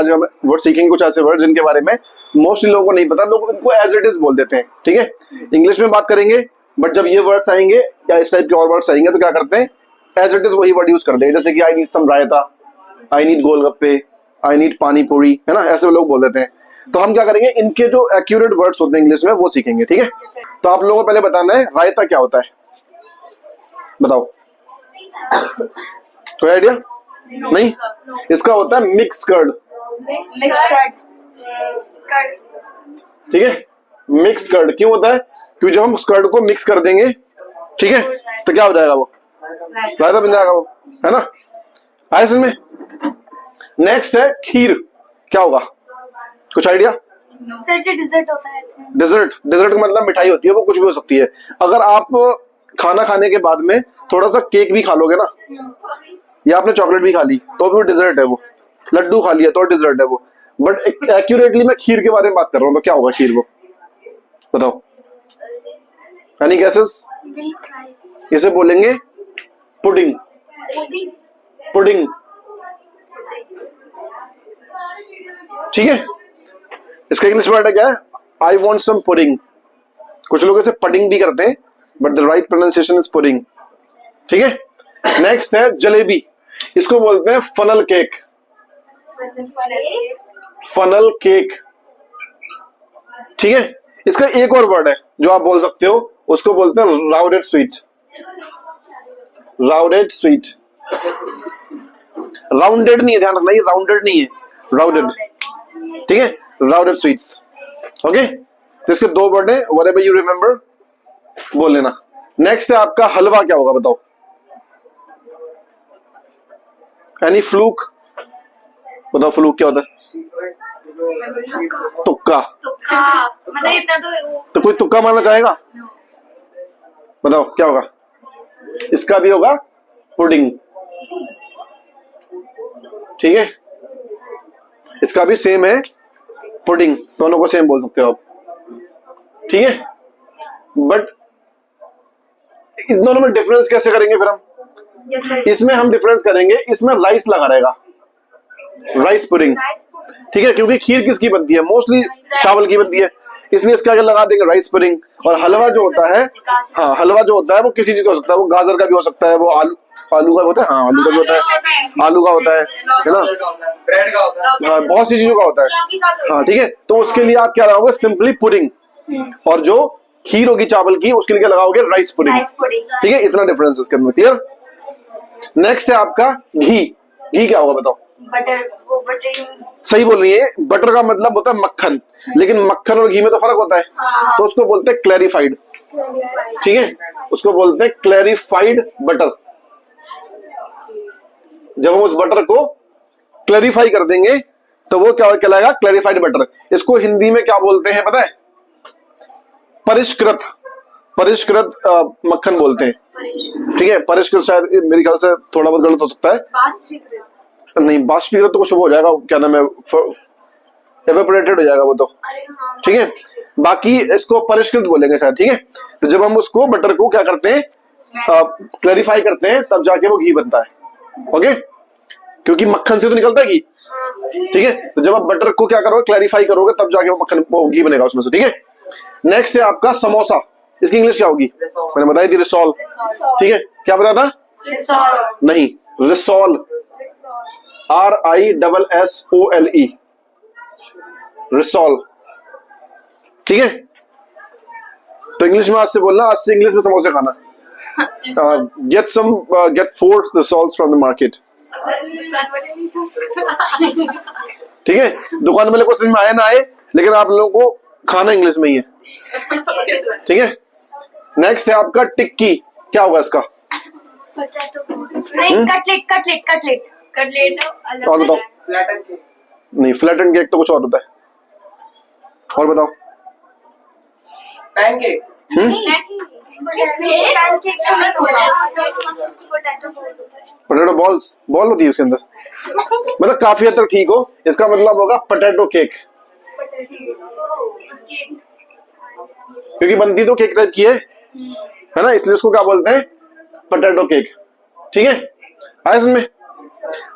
आज हम वर्ड सीखेंगे, कुछ ऐसे वर्ड जिनके बारे में मोस्टली लोगों को नहीं पता, लोग इनको एज इट इज बोल देते हैं, ठीक है। इंग्लिश में बात करेंगे, बट जब ये वर्ड्स आएंगे या इस टाइप के और वर्ड्स आएंगे तो क्या करते हैं, एज इट इज वही वर्ड यूज करते हैं। जैसे कि I need some raita, I need golgappe, I need pani puri, है ना, ऐसे लोग बोल देते हैं। तो हम क्या करेंगे, इनके जो एक्यूरेट वर्ड्स होते हैं इंग्लिश में वो सीखेंगे, ठीक है। तो आप लोगों को पहले बताना है रायता क्या होता है, बताओ, कोई आइडिया नहीं? इसका होता है मिक्स कर्ड, ठीक है। मिक्स कर्ड क्यों होता है? क्योंकि जब हम उस कर्ड को मिक्स कर देंगे, ठीक है, तो क्या हो जाएगा, वो रायता बन जाएगा, वो, है ना। आए समझ में? नेक्स्ट है खीर, क्या होगा, कुछ आइडिया? डिजर्ट होता है। डिजर्ट, डिजर्ट का मतलब मिठाई होती है, वो कुछ भी हो सकती है। अगर आप खाना खाने के बाद में थोड़ा सा केक भी खा लोगे ना, या आपने चॉकलेट भी खा ली तो भी डिजर्ट है वो, लड्डू खा लिया तो डिजर्ट है वो। बट एक्यूरेटली मैं खीर के बारे में बात कर रहा हूँ, तो क्या होगा खीर, वो बताओ, एनी गेसेस? इसे बोलेंगे पुडिंग, पुडिंग, ठीक है। इसका इंग्लिश वर्ड है क्या है, आई वॉन्ट सम पुडिंग। कुछ लोग इसे पडिंग भी करते हैं, but the right pronunciation is pudding, ठीक है। नेक्स्ट है जलेबी, इसको बोलते हैं फनल केक, फनल केक, ठीक है। इसका एक और वर्ड है जो आप बोल सकते हो, उसको बोलते हैं राउडेड स्वीट, राउडेड स्वीट, राउंडेड नहीं है, ध्यान रखना, ये राउंडेड नहीं है, राउडेड, ठीक है, राउडेड स्वीट्स, ओके। तो इसके दो वर्ड है, व्हाटएवर यू रिमेंबर बोल लेना। नेक्स्ट है आपका हलवा, क्या होगा बताओ, एनी फ्लूक, बताओ फ्लूक क्या होता है? तुक्का, मतलब इतना तो कोई तुक्का मारना चाहेगा, बताओ क्या होगा? इसका भी होगा पुडिंग, ठीक है, इसका भी सेम है पुडिंग, दोनों को सेम बोल सकते हो आप, ठीक है। बट इन दोनों में डिफरेंस कैसे करेंगे फिर हम? इसमें हम डिफरेंस करेंगे, इसमें राइस लगा रहेगा, राइस पुडिंग, ठीक है, क्योंकि खीर किसकी बनती है, मोस्टली चावल की बनती है, इसलिए इसके आगे लगा देंगे राइस पुडिंग। और हलवा जो होता है, हाँ, हलवा जो होता है वो किसी चीज का हो सकता है, वो गाजर का भी हो सकता है, वो आलू, आलू का होता है, हाँ आलू का भी होता है, आलू का होता है ना, ब्रेड का होता है, हाँ बहुत सी चीजों का होता है, हाँ ठीक है। तो उसके लिए आप क्या लगाओगे, सिंपली पुडिंग, और जो खीर होगी चावल की उसके लिए लगाओगे राइस पुडिंग, ठीक है, इतना डिफरेंस है इसके अंदर, क्लियर। नेक्स्ट है आपका घी, घी क्या होगा बताओ? बटर, वो बटर, सही बोल रही है, बटर का मतलब होता है मक्खन, लेकिन मक्खन और घी में तो फर्क होता है, तो उसको बोलते हैं क्लैरिफाइड, ठीक है, उसको बोलते हैं क्लैरिफाइड बटर। जब हम उस बटर को क्लैरिफाई कर देंगे तो वो क्या कहलाएगा, क्लैरिफाइड बटर। इसको हिंदी में क्या बोलते हैं पता है? परिष्कृत, परिष्कृत मक्खन बोलते हैं, ठीक है। परिष्कृत शायद मेरे ख्याल से थोड़ा बहुत गलत हो सकता है, नहीं बाष्पीकृत तो कुछ हो जाएगा, क्या नाम है, एवेपोरेटेड हो जाएगा वो तो, ठीक है। बाकी इसको परिष्कृत बोलेंगे शायद, ठीक है। तो जब हम उसको बटर को क्या करते हैं, क्लैरिफाई करते हैं, तब जाके वो घी बनता है, ओके, क्योंकि मक्खन से तो निकलता है घी, ठीक है। तो जब आप बटर को क्या करोगे, क्लैरिफाई करोगे, तब जाके वो मक्खन, वो घी बनेगा उसमें से, ठीक है। नेक्स्ट है आपका समोसा, इसकी इंग्लिश क्या होगी, मैंने बताई थी रिसोल, ठीक है। क्या बताया था? नहीं, रिसोल, RISSOLE, रिसोल, ठीक है। तो इंग्लिश में आज से बोलना, आज से इंग्लिश में समोसे खाना, get 4 risoles from the market, ठीक है। दुकान वाले को समझ में आए ना आए, लेकिन आप लोगों को खाना इंग्लिश में ही है, ठीक है। नेक्स्ट है आपका टिक्की, क्या होगा इसका? Cutlet, cutlet, cutlet, cutlet. और बताओ? नहीं, फ्लैटन केक तो कुछ और होता है, और बताओ? पैनकेक, पोटैटो बॉल्स, बॉल होती है उसके अंदर, मतलब काफी हद तक ठीक हो, इसका मतलब होगा पोटैटो केक, क्योंकि बनती तो केक टाइप की है ना, इसलिए उसको क्या बोलते हैं, पोटैटो केक, ठीक है। आया समझ में?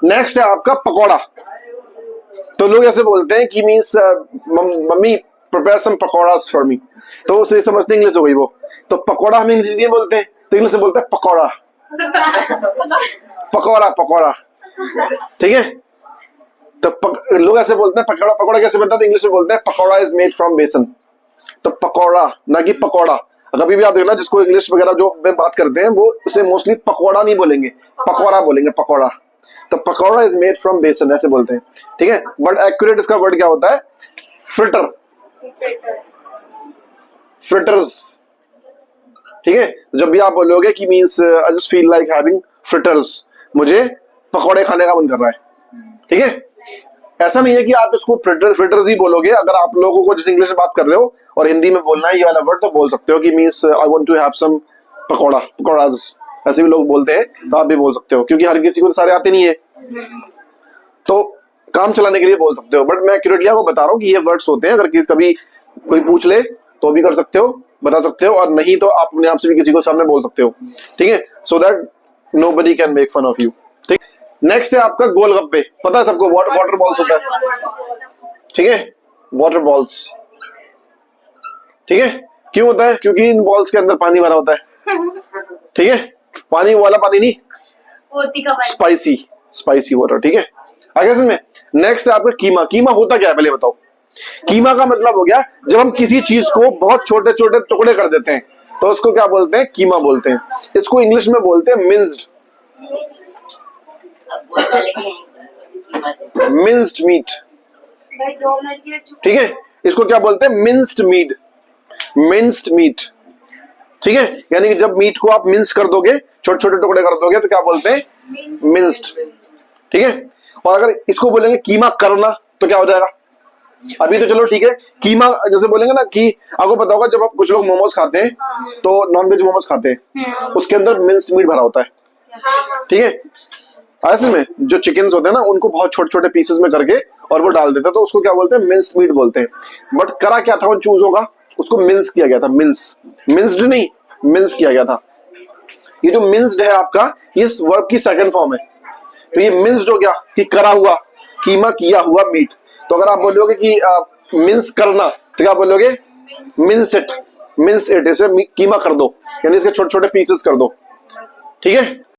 नेक्स्ट है आपका पकौड़ा, तो लोग ऐसे बोलते हैं कि means mummy prepare some pakoras for me, तो उसे समझते इंग्लिश हो गई वो। तो पकौड़ा हम हिंदी में बोलते हैं, तो इंग्लिश में बोलते हैं पकौड़ा, पकौड़ा पकौड़ा, ठीक है। तो लोग ऐसे बोलते हैं पकौड़ा, पकौड़ा कैसे बनता है, तो इंग्लिश में बोलते हैं पकौड़ा इज मेड फ्रॉम बेसन। तो पकौड़ा ना कि पकौड़ा। कभी भी आप देखना जिसको इंग्लिश वगैरह जो में बात करते हैं वो उसे मोस्टली पकौड़ा नहीं बोलेंगे, पकौड़ा बोलेंगे, पकौड़ा। तो पकौड़ा इज मेड फ्रॉम बेसन ऐसे बोलते हैं, ठीक है। बट एक्यूरेट इसका वर्ड क्या होता है, फ्रिटर, फ्रिटर्स, ठीक है। जब भी आप बोलोगे कि means I just feel like having fritters, मुझे पकौड़े खाने का मन कर रहा है, ठीक है। ऐसा नहीं है कि आप इसको फ्रिटर्स ही बोलोगे। अगर आप लोगों को जैसे इंग्लिश में बात कर रहे हो और हिंदी में बोलना है ये वाला वर्ड, तो बोल सकते हो कि means I want to have some pakora, pakoras, ऐसे भी लोग बोलते हैं, तो आप भी बोल सकते हो, क्योंकि हर किसी को सारे आते नहीं है, तो काम चलाने के लिए बोल सकते हो। बट मैं एक्यूरेटली आपको बता रहा हूँ कि ये वर्ड्स होते हैं, अगर किसी कभी कोई पूछ ले तो भी कर सकते हो, बता सकते हो, और नहीं तो आप अपने आप से भी किसी को सामने बोल सकते हो, ठीक है, so that nobody can make fun of you, ठीक। नेक्स्ट है आपका गोलगप्पे, पता है सबको, वाटर बॉल्स होता है, ठीक है, वाटर बॉल्स, ठीक है। क्यों होता है, क्योंकि इन बॉल्स के अंदर पानी भरा होता है, ठीक है, पानी वाला पानी नहीं, स्पाइसी स्पाइसी वाटर, ठीक है। आगे में नेक्स्ट है आपका कीमा। कीमा होता क्या है पहले बताओ। कीमा का मतलब हो गया जब हम किसी चीज को बहुत छोटे छोटे टुकड़े कर देते हैं तो उसको क्या बोलते हैं, कीमा बोलते हैं। इसको इंग्लिश में बोलते हैं मिंस्ड, मिंस्ड मीट, ठीक है। इसको क्या बोलते हैं, मिंस्ड मीट, मिंस्ड मीट, ठीक है। यानी कि जब मीट को आप मिंस कर दोगे, छोटे छोटे टुकड़े कर दोगे, तो क्या बोलते हैं, मिंस्ड, ठीक है। और अगर इसको बोलेंगे कीमा करना तो क्या हो जाएगा। अभी तो चलो ठीक है, कीमा जैसे बोलेंगे ना कि आपको पता होगा जब आप कुछ लोग मोमोज खाते हैं तो नॉनवेज मोमोज खाते हैं, उसके अंदर मिंस्ड मीट भरा होता है, ठीक है। ऐसे में जो चिकन होते हैं ना उनको बहुत छोटे छोटे पीसेस में करके और वो डाल देते हैं, तो उसको क्या बोलते हैं, मिंस्ड मीट बोलते हैं। बट करा क्या था उन चूजों का, उसको मिंस किया गया था, मिंस, मिंस्ड नहीं, मिंस किया गया था। ये जो मिंस्ड है आपका, ये इस वर्ब की सेकंड फॉर्म है, तो ये मिंस्ड हो गया कि करा हुआ, कीमा किया हुआ मीट। तो अगर आप बोलोगे कि मिंस करना तो क्या बोलोगे, मिंस इट, मिंस इट, इसे कीमा कर दो, यानी इसके छोटे छोटे पीसेस कर दो, ठीक है।